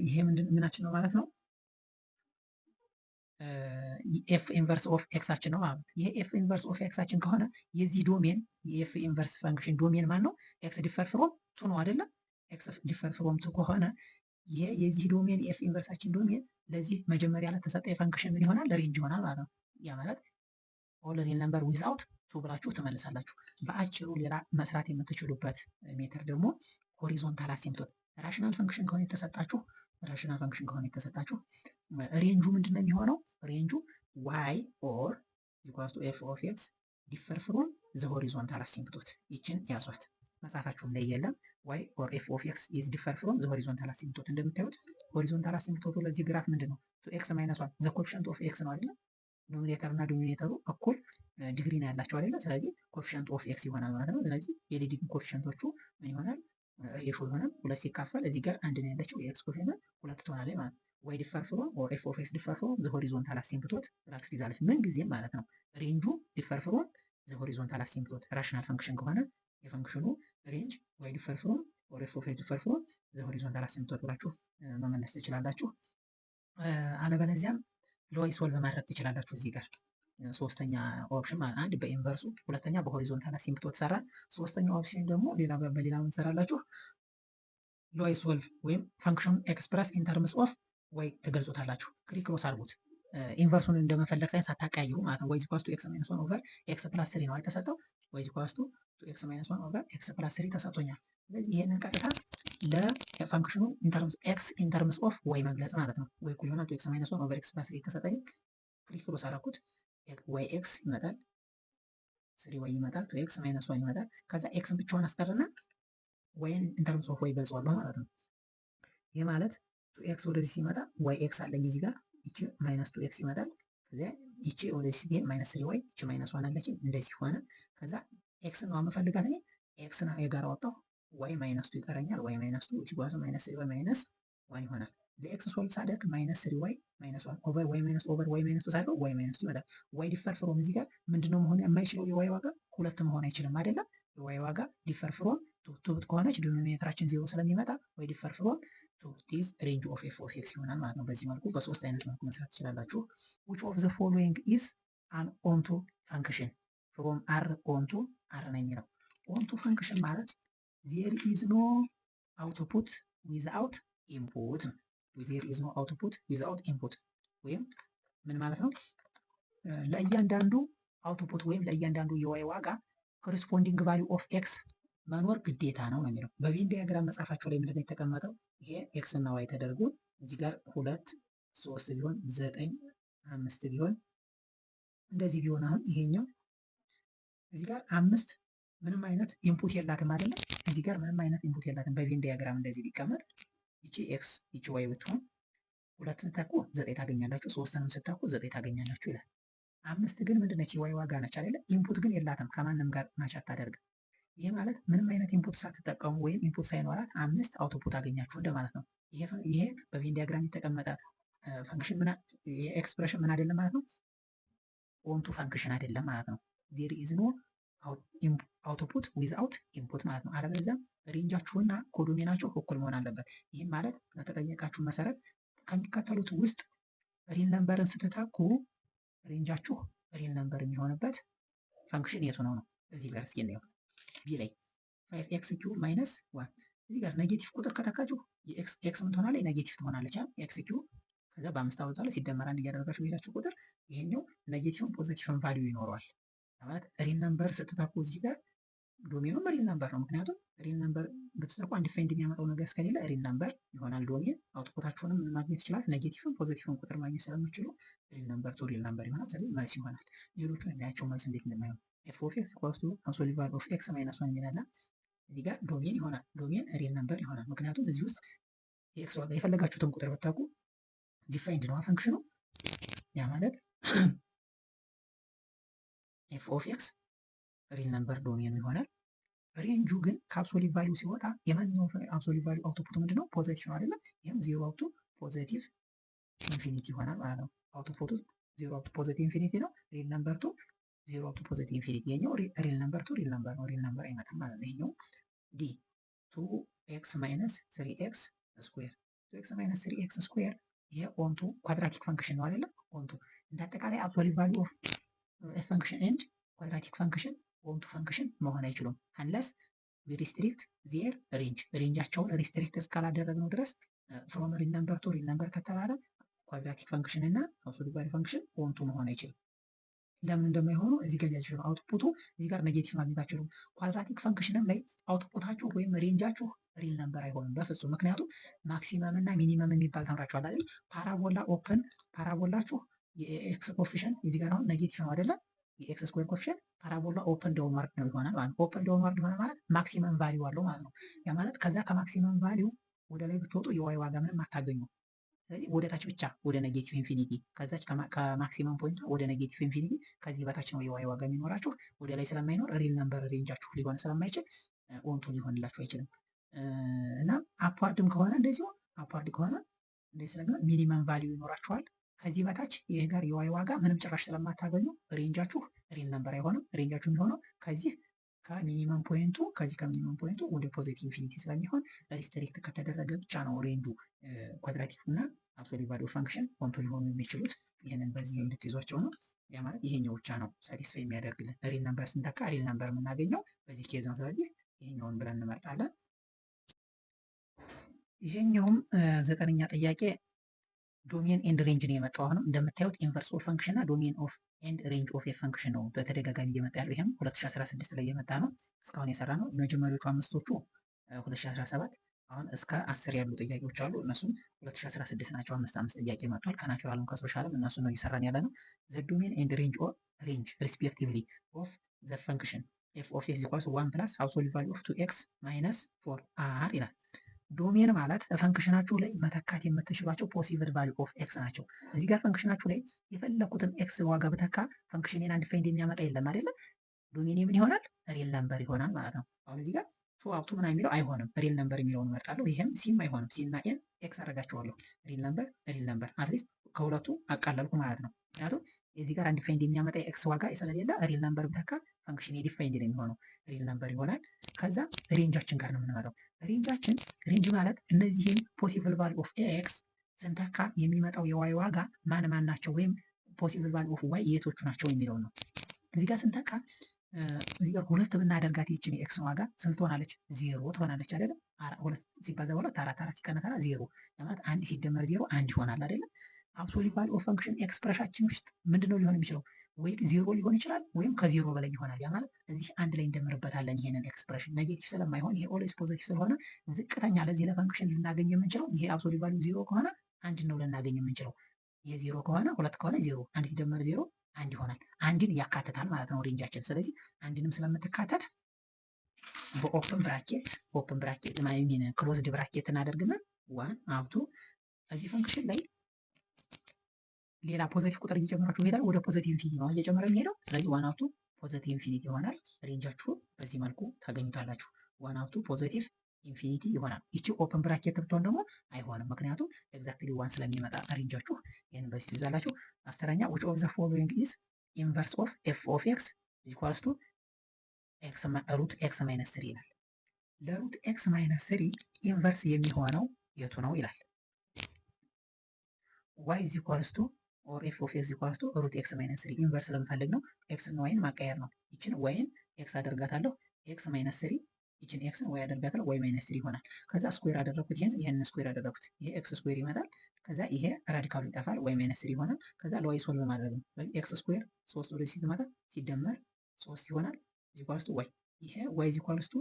ይሄ ምናችን ነው ማለት ነው? ኤፍ ኢንቨርስ ኦፍ ኤክሳችን ነው ማለት ነው። ይሄ ኤፍ ኢንቨርስ ኦፍ ኤክሳችን ከሆነ የዚህ ዶሜን የኤፍ ኢንቨርስ ፈንክሽን ዶሜን ማን ነው? ኤክስ ዲፈር ፍሮም ቱ ነው አይደለ? ኤክስ ዲፈር ፍሮም ቱ ከሆነ የዚህ ዶሜን የኤፍ ኢንቨርሳችን ዶሜን ለዚህ መጀመሪያ ላይ ተሰጠ የፈንክሽን ምን ይሆናል? ሬንጅ ይሆናል ማለት ነው። ያ ማለት ኦል ሪል ነምበር ዊዝአውት ቱ ብላችሁ ትመልሳላችሁ። በአጭሩ ሌላ መስራት የምትችሉበት ሜተር ደግሞ ሆሪዞንታል አሲምፕቶት ራሽናል ፈንክሽን ከሆነ የተሰጣችሁ ሬንጁ ምንድን ነው የሚሆነው? ሬንጁ ዋይ ኦር ኢኳልስ ቱ ኤፍ ኦፍ ኤክስ ዲፈር ፍሮም ዘ ሆሪዞንታል አሲምፕቶት። ይችን ያዟት፣ መጽሐፋችሁም ላይ የለም። ዋይ ኦር ኤፍ ኦፍ ኤክስ ኢዝ ዲፈር ፍሮም ዘ ሆሪዞንታል አሲምፕቶት። እንደምታዩት ሆሪዞንታል አሲምፕቶቱ ለዚህ ግራፍ ምንድን ነው? ቱ ኤክስ ማይነስ ዋን ዘ ኮፊሽንት ኦፍ ኤክስ ነው አይደለ? ኖሚኔተር እና ዶሚኔተሩ እኩል ዲግሪ ነው ያላቸው አይደለ? ስለዚህ ኮፊሽንት ኦፍ ኤክስ ይሆናል ማለት ነው። ስለዚህ የሊዲንግ ኮፊሽንቶቹ ምን ይሆናል? ሬሾ ይሆናል። ሁለት ሲካፈል እዚህ ጋር አንድ ነው ያለችው የኤክስ ኮፊሽንት ሁለት ትሆናለች ማለት ነው። ዋይ ዲፈር ፍሮም ኦር ኤፍ ኦፍ ኤክስ ዲፈር ፍሮም ዘ ሆሪዞንታል አሲምፕቶት ብላችሁ ትይዛለች። ምን ጊዜም ማለት ነው ሬንጁ ዲፈር ፍሮም ዘ ሆሪዞንታል አሲምፕቶት ራሽናል ፈንክሽን ከሆነ የፈንክሽኑ ሬንጅ ዋይ ዲፈር ፍሮም ኦር ኤፍ ኦፍ ኤክስ ዲፈር ፍሮም ዘ ሆሪዞንታል አሲምፕቶት ብላችሁ መመለስ ትችላላችሁ። አለበለዚያም ሎይ ሶልቭ ማድረግ ትችላላችሁ። እዚህ ጋር ሶስተኛ ኦፕሽን አንድ በኢንቨርሱ፣ ሁለተኛ በሆሪዞንታል አሲምፕቶት ሰራን። ሶስተኛው ኦፕሽን ደግሞ በሌላ ምን ሰራላችሁ? ሎይ ሶልቭ ወይም ፈንክሽን ኤክስፕረስ ኢን ተርምስ ኦፍ ወይ ትገልጹታላችሁ። ክሪክ ክሮስ አድርጉት። ኢንቨርሱን እንደመፈለግ ሳይንስ አታቀያይሩ ማለት ነው። ዋይ ኢኳልስ ቱ ኤክስ ማይነስ 1 ኦቨር ኤክስ ፕላስ 3 ነው የተሰጠው። ዋይ ኢኳልስ ቱ ኤክስ ማይነስ 1 ኦቨር ኤክስ ፕላስ 3 ተሰጥቶኛል። ስለዚህ ይሄንን ቀጥታ ለፈንክሽኑ ኤክስ ኢን ተርምስ ኦፍ ዋይ መግለጽ ማለት ነው። ዋይ እኩል ይሆናል ቱ ኤክስ ማይነስ 1 ኦቨር ኤክስ ፕላስ 3 ተሰጠኝ። ክሪክ ክሮስ አደረኩት። ዋይ ኤክስ ይመጣል፣ 3 ዋይ ይመጣል፣ ቱ ኤክስ ማይነስ 1 ይመጣል። ከዛ ኤክስን ብቻውን አስቀርና ዋይን ኢን ተርምስ ኦፍ ዋይ ገልጸዋለሁ ማለት ነው። ይህ ማለት ቱ ኤክስ ወደዚህ ሲመጣ ዋይ ኤክስ አለኝ እዚህ ጋር፣ ይቺ ማይነስ ቱ ኤክስ ይመጣል። ከዚያ ይቺ ወደዚህ ሲሄድ ማይነስ 3 ዋይ፣ ይቺ ማይነስ 1 አለችኝ፣ እንደዚህ ሆነ። ከዛ ኤክስ ነው የምፈልጋት እኔ፣ ኤክስ ነው የጋራ ወጣሁ፣ ዋይ ማይነስ 2 ይቀረኛል። ዋይ ማይነስ 2 እቺ ጓቱ ማይነስ 3 ዋይ ማይነስ 1 ይሆናል። ለኤክስ ሶልቭ ሳደርግ ማይነስ 3 ዋይ ማይነስ 1 ኦቨር ዋይ ማይነስ ዋይ ማይነስ 2 ሳደርግ ዋይ ማይነስ 2 ይመጣል። ዋይ ዲፈር ፍሮም እዚህ ጋር ምንድነው መሆን የማይችለው? የዋይ ዋጋ ሁለት መሆን አይችልም አይደለም? የዋይ ዋጋ ዲፈር ፍሮም ቱ ከሆነች ዲኖሚኔተራችን 0 ስለሚመጣ ዋይ ዲፈር ፍሮም ቱ ኢዝ ሬንጅ ኦፍ ኤፍ ኦፍ ኤክስ ይሆናል ማለት ነው። በዚህ መልኩ በሶስት አይነት መልኩ መስራት ትችላላችሁ። which of the following is an onto function from r onto r ነው የሚለው። onto function ማለት there is no output without input ነው። there is no output without input ወይም ምን ማለት ነው? ለእያንዳንዱ አውትፑት ወይም ለእያንዳንዱ የዋይ ዋጋ ኮሪስፖንዲንግ ቫልዩ ኦፍ ኤክስ መኖር ግዴታ ነው ነው የሚለው። በቬን ዲያግራም መጽሐፋቸው ላይ ምንድነው የተቀመጠው? ይሄ ኤክስ እና ዋይ ተደርጎ እዚህ ጋር 2 3 ቢሆን 9 5 ቢሆን እንደዚህ ቢሆን አሁን ይሄኛው እዚህ ጋር 5 ምንም አይነት ኢንፑት የላትም አይደለም። እዚህ ጋር ምንም አይነት ኢንፑት የላትም። በቬን ዲያግራም እንደዚህ ቢቀመጥ ይቺ ኤክስ ይቺ ዋይ ብትሆን 2 ስታኩ 9 ታገኛላችሁ፣ 3ንም ስታኩ 9 ታገኛላችሁ ይላል። 5 ግን ምንድነች? የዋይ ዋጋ ነች አይደለ? ኢንፑት ግን የላትም፣ ከማንም ጋር ማች አታደርግም። ይሄ ማለት ምንም አይነት ኢንፑት ሳትጠቀሙ ወይም ኢንፑት ሳይኖራት 5 አውትፑት አገኛችሁ እንደማለት ነው። ይሄ በቬን ዲያግራም የተቀመጠ ፈንክሽን ኤክስፕሬሽን ምን አይደለም ማለት ነው፣ ኦንቱ ፈንክሽን አይደለም ማለት ነው። ዜር ኢዝ ኖ አውትፑት ዊዝአውት ኢንፑት ማለት ነው። አለበለዚያ ሬንጃችሁና ኮዶሜናችሁ እኩል መሆን አለበት። ይህም ማለት በተጠየቃችሁ መሰረት ከሚከተሉት ውስጥ ሪል ነምበርን ስትተኩ ሬንጃችሁ ሪል ነምበር የሚሆንበት ፈንክሽን የቱ ነው ነው። እዚህ ጋር እስኪ እናየው። ቢ ላይ 5x ኪዩብ ማይነስ 1 እዚህ ጋር ኔጌቲቭ ቁጥር ከተካችሁ ኤክስ ምን ትሆናለች? ኔጌቲቭ ትሆናለች። ኤክስ ኪዩብ ከዛ በአምስት አወጣለሁ ሲደመር አንድ እያደረጋችሁ ሄዳችሁ ቁጥር ይሄኛው ኔጌቲቭን ፖዚቲቭን ቫልዩ ይኖረዋል ማለት ሪል ነምበር ስትተኩ እዚህ ጋር ዶሜኑም ሪል ነምበር ነው። ምክንያቱም ሪል ነምበር ብትተኩ አንዲፋይንድ የሚያመጣው ነገር እስከሌለ ሪል ነምበር ይሆናል ዶሜን። አውትፑታችሁንም ማግኘት ይችላል። ኔጌቲቭን ፖዚቲቭን ቁጥር ማግኘት ስለምችሉ ሪል ነምበር ቱ ሪል ነምበር ይሆናል። ስለዚህ መልስ ይሆናል። ሌሎቹን እናያቸው መልስ እንዴት እንደማይሆን ኤፍ ኦፍ ኤክስ ኢኳልስ ቱ አብሶሉት ቫልዩ ኦፍ ኤክስ ማይነስ 1 የሚላል እዚህ ጋር ዶሜን ይሆናል። ዶሜን ሪል ነምበር ይሆናል። ምክንያቱም እዚህ ውስጥ የኤክስ ዋጋ የፈለጋችሁትን ቁጥር ብታውቁ ዲፋይንድ ነው ፈንክሽኑ። ያ ማለት ኤፍ ኦፍ ኤክስ ሪል ነምበር ዶሜን ይሆናል። ሬንጁ ግን ከአብሶሉት ቫልዩ ሲወጣ የማንኛውም አብሶሉት ቫልዩ አውትፑት ምንድነው? ፖዚቲቭ ነው አይደለም? ይሄም 0 አፕ ቱ ፖዚቲቭ ኢንፊኒቲ ይሆናል ማለት ነው። አውትፑቱ 0 አፕ ቱ ፖዚቲቭ ኢንፊኒቲ ነው። ሪል ነምበር ቱ 0 አፕ ቱ ፖዚቲቭ ኢንፊኒቲ። ይሄኛው ሪል ነምበር ቱ ሪል ነምበር ነው። ሪል ነምበር አይመጣም ማለት ነው። ይሄኛው ዲ 2x ማይነስ 3x ስኩዌር 2x ማይነስ 3x ስኩዌር ይሄ ኦንቱ ኳድራቲክ ፈንክሽን ነው አይደለም? ኦንቱ እንዳጠቃላይ አብሶሉት ቫልዩ ኦፍ ፈንክሽን ኤንድ ኳድራቲክ ፈንክሽን ኦንቱ ፈንክሽን መሆን አይችሉም አንለስ ሪስትሪክት ዜር ሬንጅ። ሬንጃቸውን ሪስትሪክት እስካላደረግነው ድረስ ፍሮም ሪል ነምበር ቱ ሪል ነምበር ከተባለ ኳድራቲክ ፈንክሽን እና አብሶሉት ቫልዩ ፈንክሽን ኦንቱ መሆን አይችልም። ለምን እንደማይሆኑ እዚህ ጋር ያያችሁ ነው። አውትፑቱ እዚህ ጋር ኔጌቲቭ ማግኘት አትችሉም። ኳድራቲክ ፈንክሽንም ላይ አውትፑታችሁ ወይም ሬንጃችሁ ሪል ነምበር አይሆንም በፍጹም። ምክንያቱም ማክሲመም እና ሚኒመም የሚባል ተምራችኋል አይደል? ፓራቦላ ኦፕን ፓራቦላችሁ የኤክስ ኮፊሽንት እዚህ ጋር አሁን ኔጌቲቭ ነው አይደለም? የኤክስ ስኩዌር ኮፊሽንት ፓራቦላ ኦፕን ዳውንዋርድ ነው ይሆናል ማለት ነው። ኦፕን ዳውንዋርድ ሆነ ማለት ማክሲመም ቫልዩ አለው ማለት ነው። ያ ማለት ከዛ ከማክሲመም ቫልዩ ወደ ላይ ብትወጡ የዋይ ዋጋ ምንም አታገኙ። ስለዚህ ወደ ታች ብቻ ወደ ኔጌቲቭ ኢንፊኒቲ ከዛች ከማክሲመም ፖይንት ወደ ኔጌቲቭ ኢንፊኒቲ ከዚህ በታች ነው የዋይ ዋጋ የሚኖራችሁ። ወደ ላይ ስለማይኖር ሪል ነምበር ሬንጃችሁ ሊሆን ስለማይችል ኦንቱ ሊሆንላችሁ አይችልም። እና አፕዋርድም ከሆነ እንደዚሁ አፕዋርድ ከሆነ እንደዚህ ስለሆነ ሚኒመም ቫልዩ ይኖራችኋል። ከዚህ በታች ይህ ጋር የዋይ ዋጋ ምንም ጭራሽ ስለማታገኙ ሬንጃችሁ ሪል ነምበር አይሆንም። ሬንጃችሁ የሚሆነው ከዚህ ከሚኒመም ፖይንቱ ከሚኒመም ፖይንቱ ወደ ፖዚቲቭ ኢንፊኒቲ ስለሚሆን ሪስትሪክት ከተደረገ ብቻ ነው ሬንጁ ኳድራቲክ እና አብሶሉት ቫልዩ ፈንክሽን ኦንቱ ሊሆኑ የሚችሉት። ይህንን በዚህ እንድትይዟቸው ነው። ያ ማለት ይሄኛው ብቻ ነው ሳቲስፋይ የሚያደርግልን። ሪል ነምበር ስንተካ ሪል ነምበር የምናገኘው በዚህ ኬዝ ነው። ስለዚህ ይሄኛውን ብለን እንመርጣለን። ይሄኛውም 9ኛ ጥያቄ ዶሜን ኤንድ ሬንጅ ነው የመጣው። አሁንም እንደምታዩት ኢንቨርስ ኦፍ ፈንክሽን እና ዶሜን ኦፍ ኤንድ ሬንጅ ኦፍ ኤ ፈንክሽን ነው በተደጋጋሚ እየመጣ ያለው። ይሄም 2016 ላይ የመጣ ነው። እስካሁን የሰራ ነው። መጀመሪያዎቹ አምስቶቹ 2017 አሁን እስከ 10 ያሉ ጥያቄዎች አሉ። እነሱም 2016 ናቸው። 5 ጥያቄ መጥቷል። ከናቹራልም ከሶሻልም እነሱ ነው እየሰራን ያለ ነው። ዘ ዶሜን ኤንድ ሬንጅ ኦፍ ሬንጅ ሪስፔክቲቭሊ ኦፍ ዘ ፈንክሽን ኤፍ ኦፍ ኤክስ ኢኳልስ 1 ፕላስ አብሶሉት ቫልዩ ኦፍ 2x ማይነስ 4 አር ይላል። ዶሜን ማለት ፈንክሽናችሁ ላይ መተካት የምትችሏቸው ፖሲብል ቫልዩ ኦፍ ኤክስ ናቸው። እዚህ ጋር ፈንክሽናችሁ ላይ የፈለኩትን ኤክስ ዋጋ ብተካ ፈንክሽኔን አንዲፋይንድ የሚያመጣ የለም አይደለም? ዶሜን ምን ይሆናል? ሪል ነምበር ይሆናል ማለት ነው። አሁን እዚህ ጋር ቱ አፕ ቱ ምናምን የሚለው አይሆንም። ሪል ነምበር የሚለውን እመርጣለሁ። ይሄም ሲም አይሆንም። ሲ እና ኤን ኤክስ አደርጋቸዋለሁ። ሪል ነምበር አትሊስት ከሁለቱ አቃለልኩ ማለት ነው። ምክንያቱም እዚህ ጋር አንዲፋይንድ የሚያመጣ ኤክስ ዋጋ ስለሌለ ሪል ነምበር ብተካ ፈንክሽን ዲፋይንድ ነው የሚሆነው፣ ሪል ነምበር ይሆናል። ከዛ ሬንጃችን ጋር ነው የምንመጣው። ሬንጅ ማለት እነዚህን ፖሲብል ቫልዩ ኦፍ ኤክስ ስንተካ የሚመጣው የዋይ ዋጋ ማን ናቸው ወይም ፖሲብል ቫልዩ ኦፍ ዋይ የቶቹ ናቸው የሚለው ነው። እዚህ ጋር ስንተካ እዚህ ጋር ሁለት ብናደርጋት ይችን የኤክስ ዋጋ ስንት ትሆናለች? 0 ትሆናለች አይደለም? ሁለት ሲባዛ በሁለት 4 ሲቀነስ 4 0 ማለት 1 ሲደመር 0 1 ይሆናል አይደለም? አብሶሉት ቫልዩ ኦፍ ፈንክሽን ኤክስፕሬሽናችን ውስጥ ምንድነው ሊሆን የሚችለው? ወይ ዜሮ ሊሆን ይችላል ወይም ከዜሮ በላይ ይሆናል። ያ ማለት እዚህ አንድ ላይ እንደምርበታለን። ይሄንን ኤክስፕሬሽን ኔጌቲቭ ስለማይሆን ይሄ ኦልዌይስ ፖዚቲቭ ስለሆነ ዝቅተኛ ለዚህ ለፈንክሽን ልናገኝ የምንችለው ይሄ አብሶሉት ቫልዩ ዜሮ ከሆነ አንድ ነው ልናገኝ የምንችለው። ይሄ ዜሮ ከሆነ ሁለት ከሆነ ዜሮ፣ አንድ ሲደመር ዜሮ አንድ ይሆናል። አንድን ያካትታል ማለት ነው ሬንጃችን። ስለዚህ አንድንም ስለምትካተት በኦፕን ብራኬት ማይሚን ክሎዝድ ብራኬት እናደርግና ዋን አብቱ እዚህ ፈንክሽን ላይ ሌላ ፖዚቲቭ ቁጥር እየጨመራችሁ ይሄዳል። ወደ ፖዚቲቭ ኢንፊኒቲ ነው እየጨመረ የሚሄደው። ስለዚህ ዋን አብቱ ፖዚቲቭ ኢንፊኒቲ ይሆናል። ሬንጃችሁ በዚህ መልኩ ታገኙታላችሁ። ዋን አብቱ ፖዚቲቭ ኢንፊኒቲ ይሆናል። ይቺ ኦፕን ብራኬት ብትሆን ደግሞ አይሆንም፣ ምክንያቱም ኤግዛክትሊ ዋን ስለሚመጣ ሬንጃችሁ ይህን በዚህ ትይዛላችሁ። አስረኛ which of the following is inverse of f of x equals to ሩት ኤክስ ማይነስ 3 ይላል። ለሩት ኤክስ ማይነስ 3 ኢንቨርስ የሚሆነው የቱ ነው ይላል። y is equals to or f of x equals to ሩት ኤክስ ማይነስ 3 ኢንቨርስ ለምፈልግ ነው። ኤክስ እና ዋይን ማቀየር ነው። ይችን ዋይን ኤክስ አደርጋታለሁ፣ ኤክስ ማይነስ 3 ይችን ኤክስን ዋይ አደርጋታለሁ፣ ዋይ ማይነስ 3 ይሆናል። ከዛ ስኩዌር አደረኩት፣ ይሄን ስኩዌር አደረኩት፣ ይሄ ኤክስ ስኩዌር ይመጣል። ከዛ ይሄ ራዲካሉ ይጠፋል፣ ዋይ ማይነስ 3 ይሆናል። ከዛ ለዋይ ሶልቭ ማድረግ ነው። ኤክስ ስኩዌር 3 ወደዚህ ሲመጣ ሲደመር 3 ይሆናል ኢኳልስ ቱ ዋይ። ይሄ ዋይ ኢኳልስ ቱ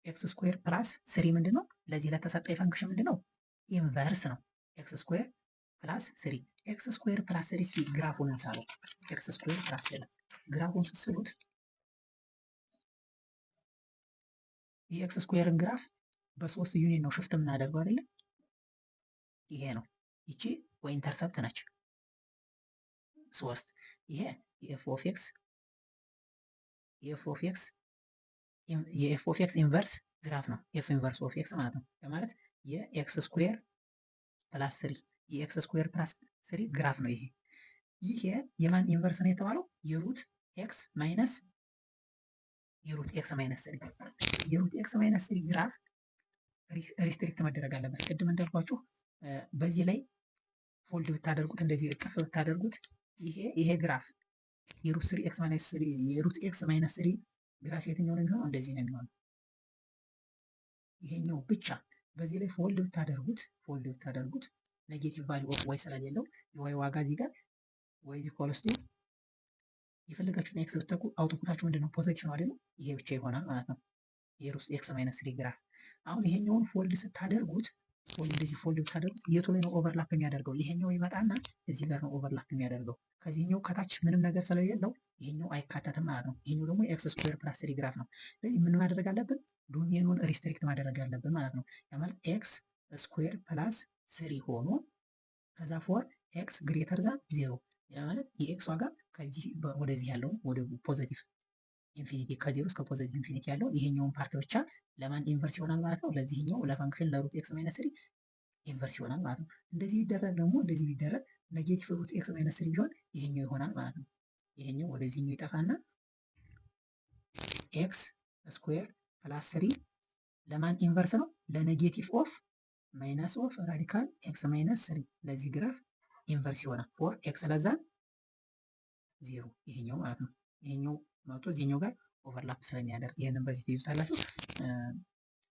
ኤክስ ስኩዌር ፕላስ 3 ምንድነው? ለዚህ ለተሰጠ ፈንክሽን ምንድነው? ኢንቨርስ ነው። ኤክስ ስኩዌር ፕላስ 3 ኤክስ ስኩዌር ፕላስ 3 እስኪ ግራፉን እንሳለው። ኤክስ ስኩዌር ፕላስ 3 ግራፉን ስስሉት የኤክስ ስኩዌርን ግራፍ በሶስት ዩኒት ነው ሽፍት የምናደርገው አይደለ? ይሄ ነው። ይቺ ወይ ኢንተርሰፕት ነች 3። ይሄ የኤፍ ኦፍ ኤክስ ኢንቨርስ ግራፍ ነው። ኤፍ ኢንቨርስ ኦፍ ኤክስ ማለት ነው። ማለት የኤክስ ስኩዌር ፕላስ 3 የኤክስ ስኩዌር ፕላስ 3 ግራፍ ነው ይሄ። ይሄ የማን ኢንቨርስ ነው የተባለው? የሩት ኤክስ ማይነስ 3 የሩት ኤክስ ማይነስ 3 ግራፍ ሪስትሪክት መደረግ አለበት። ቅድም እንዳልኳችሁ በዚህ ላይ ፎልድ ብታደርጉት እንደዚህ እጥፍ ብታደርጉት ይሄ ግራፍ የሩት ኤክስ ማይነስ 3 ግራፍ የትኛው ነው የሚሆነው? እንደዚህ ነው የሚሆነው። ይሄኛው ብቻ በዚህ ላይ ፎልድ ብታደርጉት ኔጌቲቭ ቫልዩ ኦፍ ዋይ ስለሌለው የዋይ ዋጋ እዚህ ጋር ዋይ ኢኳልስ ቱ የፈለጋችሁን ኤክስ ብትተኩ አውትፑታችሁ ምንድነው? ፖዚቲቭ ነው አይደል? ይሄ ብቻ ይሆናል ማለት ነው። የሩት ኤክስ ማይነስ 3 ግራፍ። አሁን ይሄኛውን ፎልድ ብታደርጉት የቱ ላይ ነው ኦቨርላፕ የሚያደርገው? ይሄኛው ይመጣና እዚህ ጋር ነው ኦቨርላፕ የሚያደርገው። ከዚህኛው ከታች ምንም ነገር ስለሌለው ይሄኛው አይካተትም ማለት ነው። ይሄኛው ደግሞ ኤክስ ስኩዌር ፕላስ 3 ግራፍ ነው። ስለዚህ ምን ማድረግ አለብን? ዶሜኑን ሪስትሪክት ማድረግ አለብን ማለት ነው። ያማል ኤክስ ስኩዌር ፕላስ 3 ሆኖ ከዛ ፎር ኤክስ ግሬተር ዛን 0 ማለት የኤክስ ዋጋ ከዚህ ወደዚህ ያለው ወደ ፖዚቲቭ ኢንፊኒቲ ከዜሮ እስከ ፖዚቲቭ ኢንፊኒቲ ያለው ይሄኛውን ፓርት ብቻ ለማን ኢንቨርስ ይሆናል ማለት ነው? ለዚህኛው ለፈንክሽን ለሩት ኤክስ ማይነስ 3 ኢንቨርስ ይሆናል ማለት ነው። እንደዚህ ቢደረግ ደግሞ ኔጌቲቭ ሩት ኤክስ ማይነስ 3 ቢሆን ይሄኛው ይሆናል ማለት ነው። ይሄኛው ወደዚህኛው ይጠፋና ኤክስ ስኩዌር ፕላስ 3 ለማን ኢንቨርስ ነው? ለኔጌቲቭ ኦፍ ማይነስ ኦፍ ራዲካል ኤክስ ማይነስ 3 ለዚህ ግራፍ ኢንቨርስ ይሆናል። ፎር ኤክስ ለዛን 0 ይሄኛው ማለት ነው። ይሄኛው መቶ እዚህኛው ጋር ኦቨርላፕ ስለሚያደርግ ይሄንን በዚህ ትይዙታላችሁ።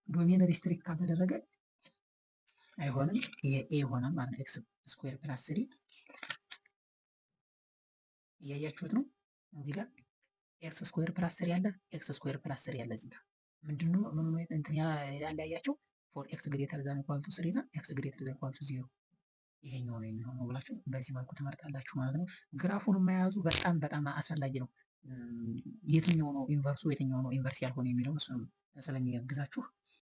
ዶሜን ሪስትሪክት ካልተደረገ አይሆንም። ይሄ ኤ ይሆናል ማለት ነው። ኤክስ ስኩዌር ፕላስ 3 እያያችሁት ነው። እዚህ ጋር ኤክስ ስኩዌር ፕላስ 3 ያለ ኤክስ ስኩዌር ፕላስ 3 ያለ እዚህ ጋር ምንድነው እንትን ያለያያቸው ፎር ኤክስ ግሬተር ዛን ኢኳል ቱ 3 እና ኤክስ ግሬተር ዛን ኢኳል ቱ 0 ይሄኛው ነው የሚሆነው ብላችሁ በዚህ መልኩ ትመርጣላችሁ ማለት ነው። ግራፉን መያዙ በጣም አስፈላጊ ነው። የትኛው ነው ኢንቨርሱ የትኛው ነው ኢንቨርስ ያልሆነ የሚለው እሱ ስለሚያግዛችሁ